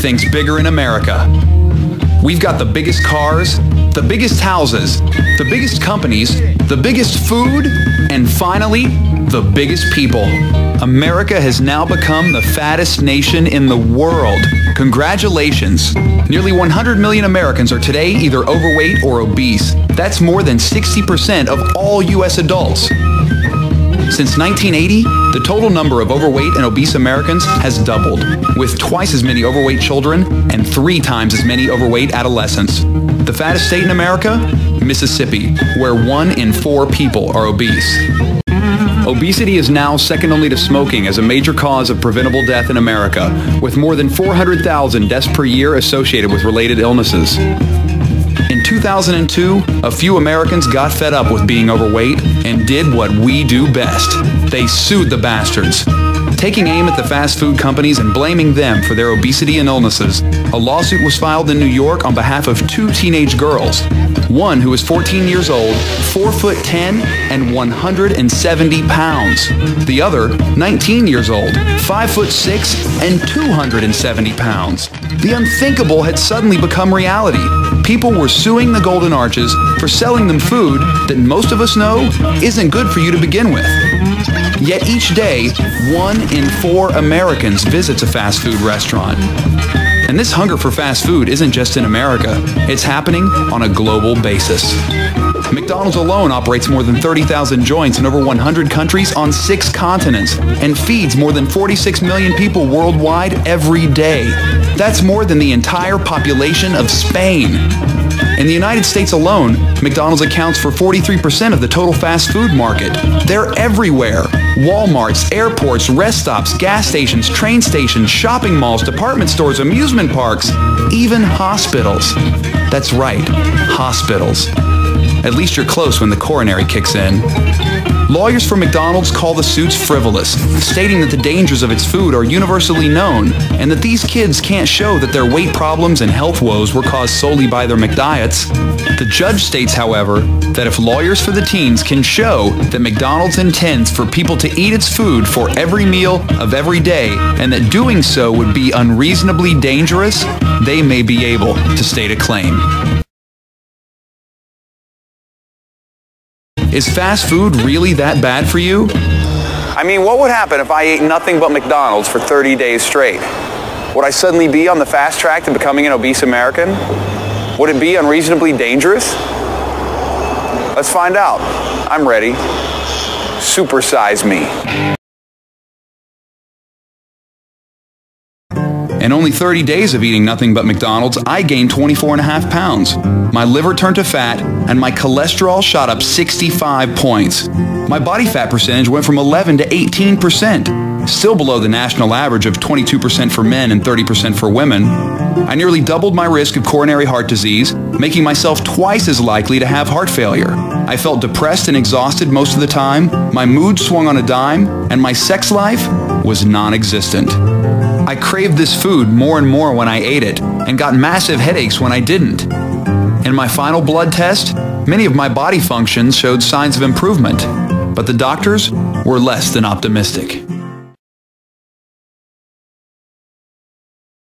Everything's bigger in America. We've got the biggest cars, the biggest houses, the biggest companies, the biggest food, and finally, the biggest people. America has now become the fattest nation in the world. Congratulations. Nearly 100 million Americans are today either overweight or obese. That's more than 60% of all U.S. adults. Since 1980, the total number of overweight and obese Americans has doubled, with twice as many overweight children and 3 times as many overweight adolescents. The fattest state in America? Mississippi, where 1 in 4 people are obese. Obesity is now second only to smoking as a major cause of preventable death in America, with more than 400,000 deaths per year associated with related illnesses. In 2002, a few Americans got fed up with being overweight and did what we do best. They sued the bastards. Taking aim at the fast food companies and blaming them for their obesity and illnesses, a lawsuit was filed in New York on behalf of 2 teenage girls. One who was 14 years old, 4'10", and 170 pounds. The other, 19 years old, 5'6", and 270 pounds. The unthinkable had suddenly become reality. People were suing the Golden Arches for selling them food that most of us know isn't good for you to begin with. Yet each day, 1 in 4 Americans visits a fast food restaurant. And this hunger for fast food isn't just in America, it's happening on a global basis. McDonald's alone operates more than 30,000 joints in over 100 countries on 6 continents and feeds more than 46 million people worldwide every day. That's more than the entire population of Spain. In the United States alone, McDonald's accounts for 43% of the total fast food market. They're everywhere. Walmarts, airports, rest stops, gas stations, train stations, shopping malls, department stores, amusement parks, even hospitals. That's right, hospitals. At least you're close when the coronary kicks in. Lawyers for McDonald's call the suits frivolous, stating that the dangers of its food are universally known and that these kids can't show that their weight problems and health woes were caused solely by their McDiets. The judge states, however, that if lawyers for the teens can show that McDonald's intends for people to eat its food for every meal of every day and that doing so would be unreasonably dangerous, they may be able to state a claim. Is fast food really that bad for you? I mean, what would happen if I ate nothing but McDonald's for 30 days straight? Would I suddenly be on the fast track to becoming an obese American? Would it be unreasonably dangerous? Let's find out. I'm ready. Supersize me. In only 30 days of eating nothing but McDonald's, I gained 24.5 pounds. My liver turned to fat, and my cholesterol shot up 65 points. My body fat percentage went from 11 to 18%, still below the national average of 22% for men and 30% for women. I nearly doubled my risk of coronary heart disease, making myself twice as likely to have heart failure. I felt depressed and exhausted most of the time, my mood swung on a dime, and my sex life was non-existent. I craved this food more and more when I ate it, and got massive headaches when I didn't. In my final blood test, many of my body functions showed signs of improvement, but the doctors were less than optimistic.